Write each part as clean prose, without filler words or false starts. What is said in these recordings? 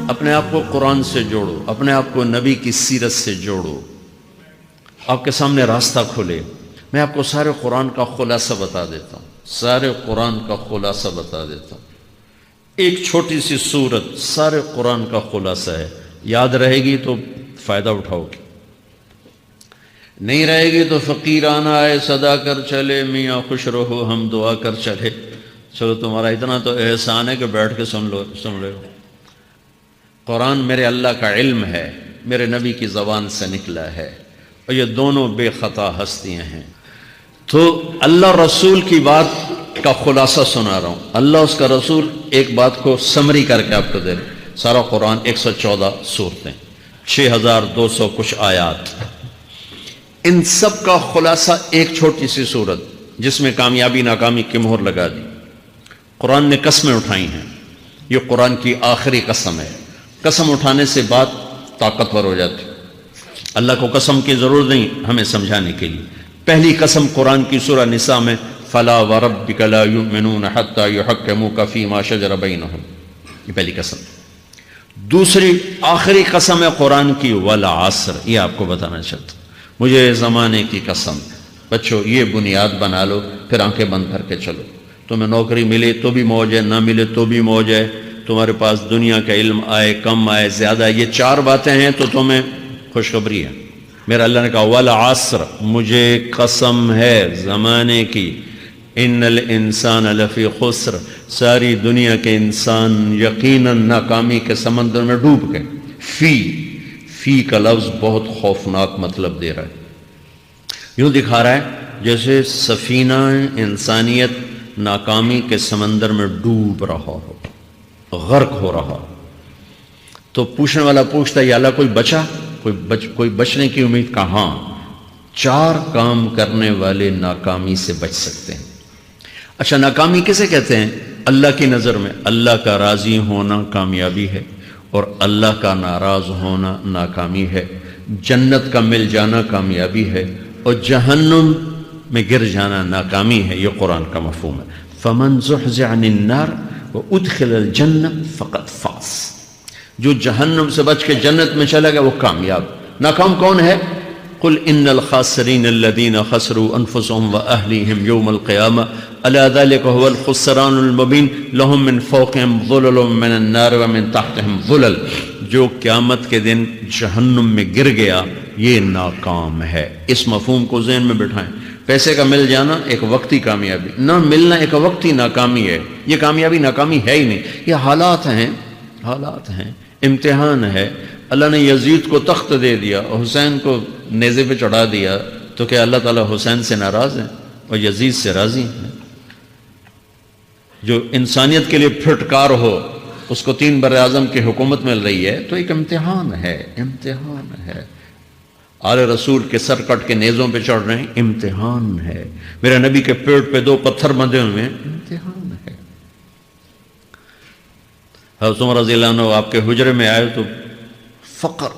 اپنے آپ کو قرآن سے جوڑو، اپنے آپ کو نبی کی سیرت سے جوڑو، آپ کے سامنے راستہ کھلے۔ میں آپ کو سارے قرآن کا خلاصہ بتا دیتا ہوں، سارے قرآن کا خلاصہ بتا دیتا ہوں۔ ایک چھوٹی سی سورت سارے قرآن کا خلاصہ ہے، یاد رہے گی تو فائدہ اٹھاؤ گے، نہیں رہے گی تو فقیرانہ آئے صدا کر چلے، میاں خوش رہو ہم دعا کر چلے۔ چلو تمہارا اتنا تو احسان ہے کہ بیٹھ کے سن رہے ہو۔ قرآن میرے اللہ کا علم ہے، میرے نبی کی زبان سے نکلا ہے، اور یہ دونوں بے خطا ہستیاں ہیں۔ تو اللہ رسول کی بات کا خلاصہ سنا رہا ہوں، اللہ اس کا رسول ایک بات کو سمری کر کے آپ کو دے رہے۔ سارا قرآن 114 سورتیں، 6200 کچھ آیات، ان سب کا خلاصہ ایک چھوٹی سی سورت جس میں کامیابی ناکامی کی مہر لگا دی۔ قرآن نے قسمیں اٹھائی ہیں، یہ قرآن کی آخری قسم ہے۔ قسم اٹھانے سے بات طاقتور ہو جاتی، اللہ کو قسم کی ضرورت نہیں ہمیں سمجھانے کے لیے۔ پہلی قسم قرآن کی سورہ نساء میں فَلَا وَرَبِّكَ لَا يُؤْمِنُونَ حَتَّى يُحَكِّمُوكَ فِي مَا شَجَرَ بَيْنَهُمْ، یہ پہلی قسم۔ دوسری آخری قسم ہے قرآن کی وَالْعَصْرِ، یہ آپ کو بتانا چاہتا ہوں، مجھے زمانے کی قسم۔ بچوں یہ بنیاد بنا لو، پھر آنکھیں بند کر کے چلو۔ تمہیں نوکری ملے تو بھی موج ہے، نہ ملے تو بھی موج ہے، تمہارے پاس دنیا کا علم آئے کم آئے زیادہ، یہ چار باتیں ہیں تو تمہیں خوشخبری ہے۔ میرا اللہ نے کہا والعصر، مجھے قسم ہے زمانے کی، ان الانسان لفی خسر، ساری دنیا کے انسان یقیناً ناکامی کے سمندر میں ڈوب گئے۔ فی کا لفظ بہت خوفناک مطلب دے رہا ہے، یوں دکھا رہا ہے جیسے سفینہ انسانیت ناکامی کے سمندر میں ڈوب رہا ہو، غرق ہو رہا۔ تو پوچھنے والا پوچھتا ہے یا اللہ کوئی بچا، کوئی بچنے کی امید؟ کہاں؟ چار کام کرنے والے ناکامی سے بچ سکتے ہیں۔ اچھا ناکامی کسے کہتے ہیں؟ اللہ کی نظر میں اللہ کا راضی ہونا کامیابی ہے، اور اللہ کا ناراض ہونا ناکامی ہے۔ جنت کا مل جانا کامیابی ہے، اور جہنم میں گر جانا ناکامی ہے۔ یہ قرآن کا مفہوم ہے۔ فَمَنْ زُحْزِحَ عَنِ النَّارِ وَأُدْخِلَ الْجَنَّةَ فَقَدْ فَازَ، جو جہنم سے بچ کے جنت میں چلا گیا وہ کامیاب۔ ناکام کون ہے؟ قُلْ إِنَّ الْخَاسِرِينَ الَّذِينَ خَسِرُوا أَنفُسَهُمْ وَأَهْلِيهِمْ يَوْمَ الْقِيَامَةِ أَلَا ذَلِكَ هُوَ الْخُسْرَانُ الْمُبِينُ لَهُم مِّن فَوْقِهِمْ ظُلَلٌ مِّنَ النَّارِ وَمِن تَحْتِهِمْ ظُلَلٌ، جو قیامت کے دن جہنم میں گر گیا یہ ناکام ہے۔ اس مفہوم کو ذہن میں بٹھائیں۔ پیسے کا مل جانا ایک وقتی کامیابی، نہ ملنا ایک وقتی ناکامی ہے۔ یہ کامیابی ناکامی ہے ہی نہیں، یہ حالات ہیں، امتحان ہے۔ اللہ نے یزید کو تخت دے دیا اور حسین کو نیزے پہ چڑھا دیا، تو کیا اللہ تعالیٰ حسین سے ناراض ہیں اور یزید سے راضی ہیں؟ جو انسانیت کے لیے پھٹکار ہو اس کو 3 براعظم کی حکومت مل رہی ہے تو ایک امتحان ہے۔ آل رسول کے سر کٹ کے نیزوں پہ چڑھ رہے ہیں، امتحان ہے۔ میرے نبی کے پیٹ پہ 2 پتھر بندھے ہوئے ہیں، امتحان ہے۔ حضرت عمر رضی اللہ عنہ آپ کے حجرے میں آئے تو فقر،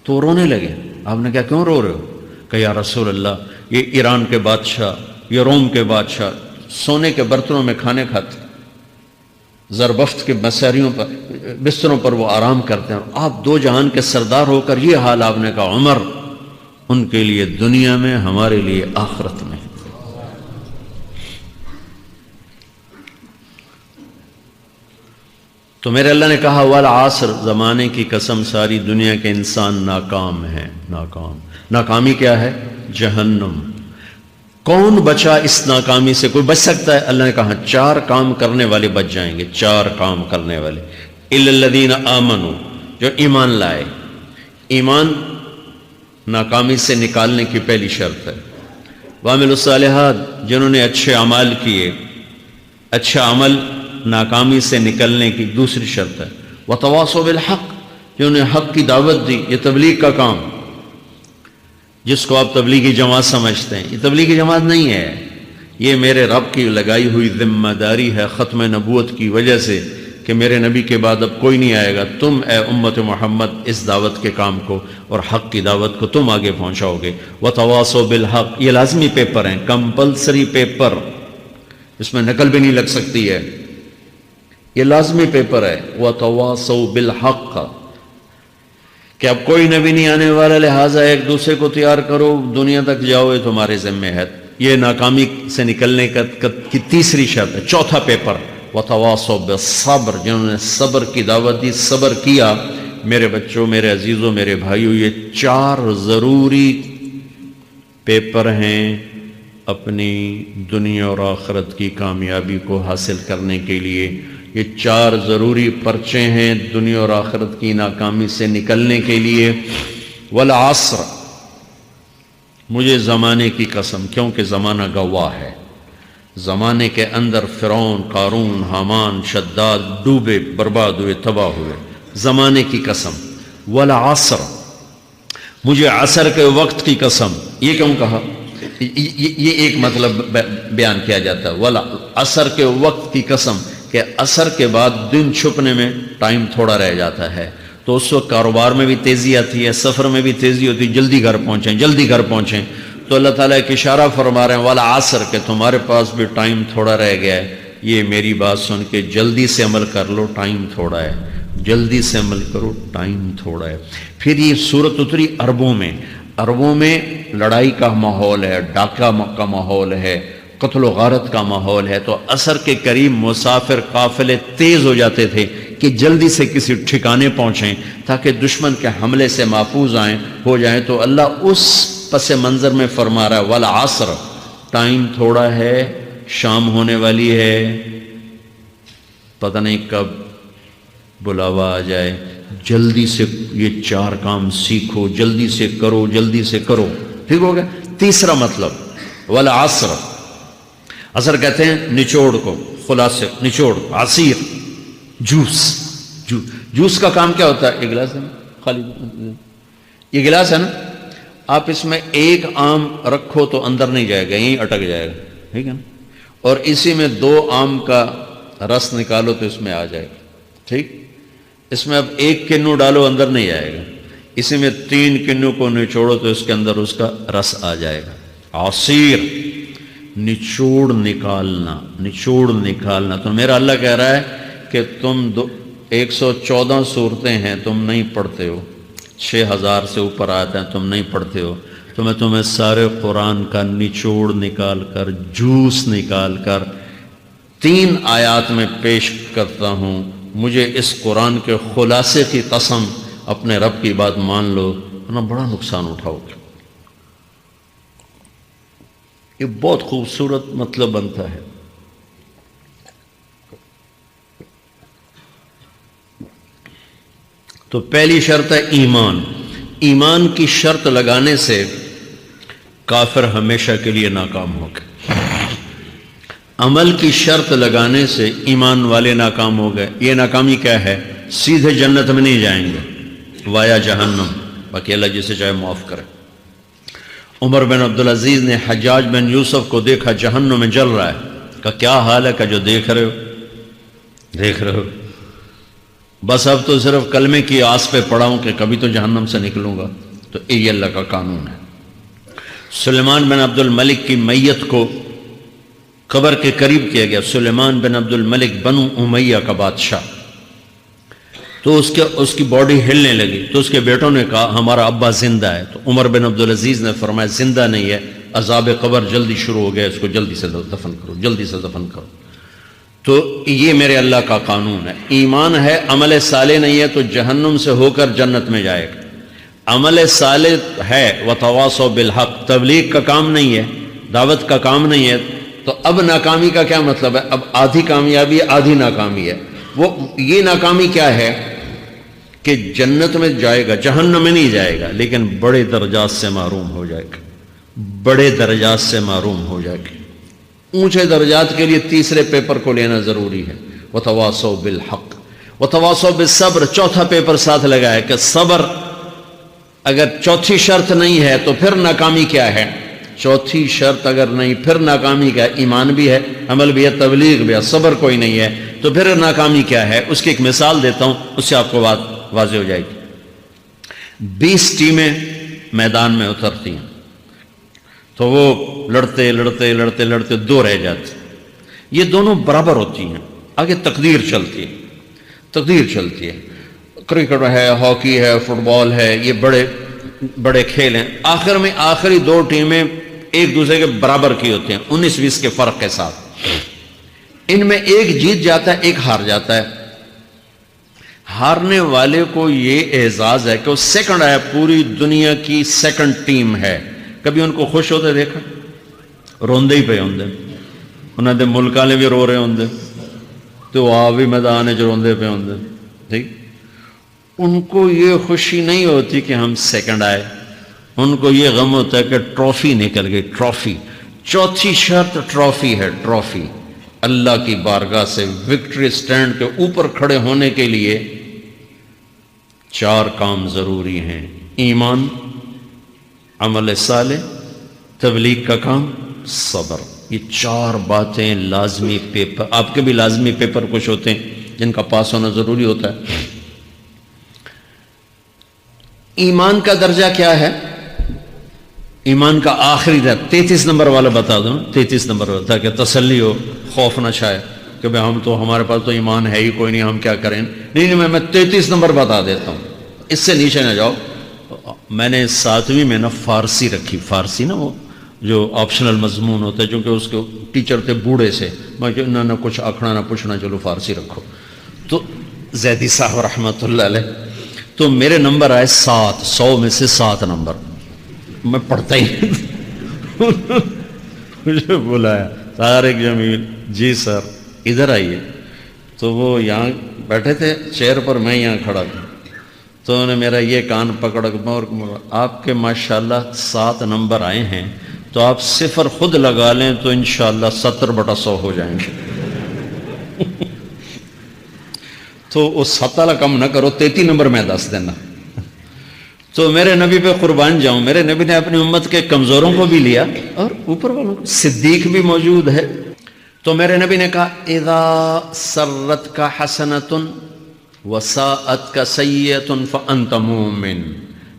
تو رونے لگے۔ آپ نے کہا کیوں رو رہے ہو؟ کہ یا رسول اللہ یہ ایران کے بادشاہ، یہ روم کے بادشاہ سونے کے برتنوں میں کھانے کھاتے، زربفت کے بستروں پر وہ آرام کرتے ہیں، آپ 2 جہان کے سردار ہو کر یہ حال۔ آپ نے کہا عمر ان کے لیے دنیا میں، ہمارے لیے آخرت میں۔ تو میرے اللہ نے کہا والعصر، زمانے کی قسم ساری دنیا کے انسان ناکام ہیں، ناکامی کیا ہے؟ جہنم۔ کون بچا اس ناکامی سے؟ کوئی بچ سکتا ہے؟ اللہ نے کہا 4 کام کرنے والے بچ جائیں گے، 4 کام کرنے والے۔ اِلَّا الَّذِينَ آمَنُوا، جو ایمان لائے۔ ایمان ناکامی سے نکالنے کی پہلی شرط ہے۔ وَعَمِلُوا الصَّالِحَاتِ، جنہوں نے اچھے اعمال کیے۔ اچھا عمل ناکامی سے نکلنے کی دوسری شرط ہے۔ وَتَوَاصَوْا بِالْحَقِّ، جنہوں نے حق کی دعوت دی۔ یہ تبلیغ کا کام، جس کو آپ تبلیغی جماعت سمجھتے ہیں، یہ تبلیغی جماعت نہیں ہے، یہ میرے رب کی لگائی ہوئی ذمہ داری ہے ختم نبوت کی وجہ سے کہ میرے نبی کے بعد اب کوئی نہیں آئے گا۔ تم اے امت محمد اس دعوت کے کام کو اور حق کی دعوت کو تم آگے پہنچاؤ گے۔ وَتَوَاصَوْا بِالْحَقِّ، یہ لازمی پیپر ہیں، کمپلسری پیپر، اس میں نقل بھی نہیں لگ سکتی ہے۔ یہ لازمی پیپر ہے، وَتَوَاصَوْا بِالْحَقِّ، کہ اب کوئی نبی نہیں آنے والا، لہٰذا ایک دوسرے کو تیار کرو، دنیا تک جاؤ، یہ تمہارے ذمہ ہے۔ یہ ناکامی سے نکلنے کی تیسری شرط ہے۔ چوتھا پیپر وَتَوَاصَوْا بِالصَّبْرِ، جنہوں نے صبر کی دعوت دی، صبر کیا۔ میرے بچوں، میرے عزیزوں، میرے بھائیوں، یہ 4 ضروری پیپر ہیں اپنی دنیا اور آخرت کی کامیابی کو حاصل کرنے کے لیے۔ یہ 4 ضروری پرچے ہیں دنیا اور آخرت کی ناکامی سے نکلنے کے لیے۔ والعصر، مجھے زمانے کی قسم، کیونکہ زمانہ گواہ ہے۔ زمانے کے اندر فرعون، قارون، حامان، شداد ڈوبے، برباد ہوئے، تباہ ہوئے۔ زمانے کی قسم۔ والعصر، مجھے عصر کے وقت کی قسم۔ یہ کیوں کہا؟ یہ ایک مطلب بیان کیا جاتا ہے، والعصر کے وقت کی قسم، کہ عصر کے بعد دن چھپنے میں ٹائم تھوڑا رہ جاتا ہے، تو اس وقت کاروبار میں بھی تیزی آتی ہے، سفر میں بھی تیزی ہوتی ہے، جلدی گھر پہنچیں۔ تو اللہ تعالیٰ ایک اشارہ فرما رہے ہیں والعصر، کہ تمہارے پاس بھی ٹائم تھوڑا رہ گیا ہے، یہ میری بات سن کے جلدی سے عمل کر لو، ٹائم تھوڑا ہے، جلدی سے عمل کرو، ٹائم تھوڑا ہے۔ پھر یہ صورت اتری عربوں میں لڑائی کا ماحول ہے، ڈاکہ کا ماحول ہے، قتل و غارت کا ماحول ہے، تو عصر کے قریب مسافر قافلے تیز ہو جاتے تھے کہ جلدی سے کسی ٹھکانے پہنچیں تاکہ دشمن کے حملے سے محفوظ ہو جائیں۔ تو اللہ اس پس منظر میں فرما رہا ہے والعصر، ٹائم تھوڑا ہے، شام ہونے والی ہے، پتہ نہیں کب بلاوا آ جائے، جلدی سے یہ 4 کام سیکھو، جلدی سے کرو۔ ٹھیک ہو گیا؟ تیسرا مطلب والعصر، عصر کہتے ہیں نچوڑ کو، خلاصے، نچوڑ، عصیر، جوس کا کام کیا ہوتا ہے؟ یہ گلاس ہے نا، خالی یہ گلاس ہے نا، آپ اس میں 1 آم رکھو تو اندر نہیں جائے گا، یہیں اٹک جائے گا، ٹھیک ہے نا، اور اسی میں 2 آم کا رس نکالو تو اس میں آ جائے گا، ٹھیک۔ اس میں اب 1 کنو ڈالو، اندر نہیں آئے گا، اسی میں 3 کنو کو نچوڑو تو اس کے اندر اس کا رس آ جائے گا۔ عصیر، نچوڑ نکالنا۔ تو میرا اللہ کہہ رہا ہے کہ تم 114 صورتیں ہیں، تم نہیں پڑھتے ہو، 6000 سے اوپر آتے ہیں، تم نہیں پڑھتے ہو، تو میں تمہیں سارے قرآن کا نچوڑ نکال کر، جوس نکال کر 3 آیات میں پیش کرتا ہوں۔ مجھے اس قرآن کے خلاصے کی قسم، اپنے رب کی بات مان لو، ورنہ بڑا نقصان اٹھاؤ گے۔ یہ بہت خوبصورت مطلب بنتا ہے۔ تو پہلی شرط ہے ایمان۔ ایمان کی شرط لگانے سے کافر ہمیشہ کے لیے ناکام ہو گئے۔ عمل کی شرط لگانے سے ایمان والے ناکام ہو گئے۔ یہ ناکامی کیا ہے؟ سیدھے جنت میں نہیں جائیں گے، وایا جہنم، باقی اللہ جسے چاہے معاف کرے۔ عمر بن عبدالعزیز نے حجاج بن یوسف کو دیکھا جہنم میں جل رہا ہے، کہا کیا حال ہے؟ کہ جو دیکھ رہے ہو، بس اب تو صرف کلمے کی آس پہ پڑا ہوں کہ کبھی تو جہنم سے نکلوں گا۔ تو یہ اللہ کا قانون ہے۔ سلیمان بن عبد الملک کی میت کو قبر کے قریب کیا گیا۔ سلیمان بن عبد الملک بنو امیہ کا بادشاہ، تو اس کی باڈی ہلنے لگی، تو اس کے بیٹوں نے کہا ہمارا ابا زندہ ہے۔ تو عمر بن عبدالعزیز نے فرمایا زندہ نہیں ہے، عذاب قبر جلدی شروع ہو گیا، اس کو جلدی سے دفن کرو۔ تو یہ میرے اللہ کا قانون ہے۔ ایمان ہے، عمل صالح نہیں ہے تو جہنم سے ہو کر جنت میں جائے گا۔ عمل صالح ہے، وتواصوا بالحق، تبلیغ کا کام نہیں ہے، دعوت کا کام نہیں ہے، تو اب ناکامی کا کیا مطلب ہے؟ اب آدھی کامیابی ہے، آدھی ناکامی ہے۔ یہ ناکامی کیا ہے کہ جنت میں جائے گا، جہنم میں نہیں جائے گا، لیکن بڑے درجات سے محروم ہو جائے گا، بڑے درجات سے محروم ہو جائے گا۔ اونچے درجات کے لیے تیسرے پیپر کو لینا ضروری ہے، وتواصوا بالحق وتواصوا بالصبر۔ چوتھا پیپر ساتھ لگا ہے کہ صبر، اگر چوتھی شرط نہیں ہے تو پھر ناکامی کیا ہے؟ چوتھی شرط اگر نہیں، پھر ناکامی کیا ہے؟ ایمان بھی ہے، عمل بھی ہے، تبلیغ بھی ہے، صبر کوئی نہیں ہے، تو پھر ناکامی کیا ہے؟ اس کی ایک مثال دیتا ہوں، اس سے آپ کو بات واضح ہو جائے گی۔ 20 ٹیمیں میدان میں اترتی ہیں، تو وہ لڑتے 2 رہ جاتے، یہ دونوں برابر ہوتی ہیں، آگے تقدیر چلتی ہے، تقدیر چلتی ہے، کرکٹ ہے، ہاکی ہے، فٹ بال ہے، یہ بڑے بڑے کھیل ہیں، آخر میں آخری دو ٹیمیں ایک دوسرے کے برابر کی ہوتی ہیں 19-20 کے فرق کے ساتھ، ان میں ایک جیت جاتا ہے ایک ہار جاتا ہے، ہارنے والے کو یہ اعزاز ہے کہ وہ سیکنڈ ہے، پوری دنیا کی سیکنڈ ٹیم ہے، کبھی ان کو خوش ہوتے دیکھا؟ روندے ہی پہ ہوندے، انہوں نے ملک والے بھی رو رہے ہوندے تو آ بھی میدان جو روندے پہ ہوندے، ٹھیک، ان کو یہ خوشی نہیں ہوتی کہ ہم سیکنڈ آئے، ان کو یہ غم ہوتا ہے کہ ٹرافی نکل گئی، ٹرافی، چوتھی شرط ٹرافی ہے، ٹرافی، اللہ کی بارگاہ سے وکٹری سٹینڈ کے اوپر کھڑے ہونے کے لیے 4 کام ضروری ہیں، ایمان، عمل صالح، تبلیغ کا کام، صبر، یہ 4 باتیں لازمی پیپر، آپ کے بھی لازمی پیپر کچھ ہوتے ہیں جن کا پاس ہونا ضروری ہوتا ہے۔ ایمان کا درجہ کیا ہے؟ ایمان کا آخری درجہ 33 نمبر والا بتا دوں، 33 نمبر والا، تاکہ تسلی ہو، خوف نہ چھائے کہ بھئی ہم تو، ہمارے پاس تو ایمان ہے ہی کوئی نہیں، ہم کیا کریں، نہیں میں 33 نمبر بتا دیتا ہوں، اس سے نیچے نہ جاؤ۔ میں نے 7ویں میں نا فارسی رکھی، فارسی نا وہ جو آپشنل مضمون ہوتا ہے، چونکہ اس کے ٹیچر تھے بوڑھے سے، میں کہ نہ کچھ آکھنا نہ پوچھنا، چلو فارسی رکھو، تو زیدی صاحب رحمۃ اللہ علیہ، تو میرے نمبر آئے 7، 100 میں سے 7 نمبر، میں پڑھتا ہی مجھے بلایا طارق جمیل، جی سر ادھر آئیے، تو وہ یہاں بیٹھے تھے چیئر پر، میں یہاں کھڑا تھا، تو انہوں نے میرا یہ کان پکڑ کے، اور آپ کے ماشاءاللہ 7 نمبر آئے ہیں، تو آپ 0 خود لگا لیں تو انشاءاللہ 70/100 ہو جائیں گے تو وہ 7 والا کم نہ کرو، 33 نمبر میں 10 دینا۔ تو میرے نبی پہ قربان جاؤں، میرے نبی نے اپنی امت کے کمزوروں کو بھی لیا اور اوپر والوں کو، صدیق بھی موجود ہے، تو میرے نبی نے کہا اذا سرتک حسنۃ وساءتک سیئۃ فانت مومن،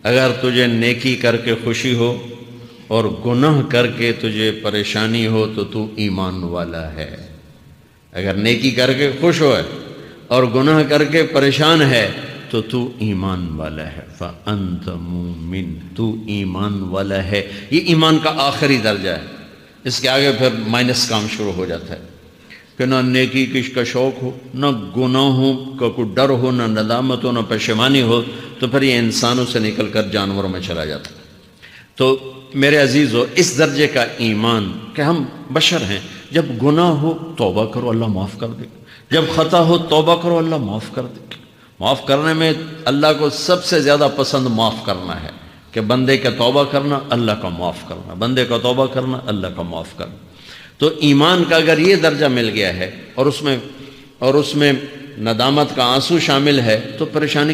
اگر تجھے نیکی کر کے خوشی ہو اور گناہ کر کے تجھے پریشانی ہو تو ایمان والا ہے، اگر نیکی کر کے خوش ہو اور گناہ کر کے پریشان ہے تو ایمان والا ہے، فأنت مومن، تو ایمان والا ہے۔ یہ ایمان کا آخری درجہ ہے، اس کے آگے پھر مائنس کام شروع ہو جاتا ہے کہ نہ نیکی کا شوق ہو، نہ گناہوں کا کوئی ڈر ہو، نہ ندامت ہو، نہ پشیمانی ہو، تو پھر یہ انسانوں سے نکل کر جانوروں میں چلا جاتا ہے۔ تو میرے عزیزو، اس درجے کا ایمان کہ ہم بشر ہیں، جب گناہ ہو توبہ کرو اللہ معاف کر دے، جب خطا ہو توبہ کرو اللہ معاف کر دے۔ معاف کرنے میں اللہ کو سب سے زیادہ پسند معاف کرنا ہے، کہ بندے کا توبہ کرنا اللہ کا معاف کرنا، بندے کا توبہ کرنا اللہ کا معاف کرنا۔ تو ایمان کا اگر یہ درجہ مل گیا ہے اور اس میں ندامت کا آنسو شامل ہے تو پریشانی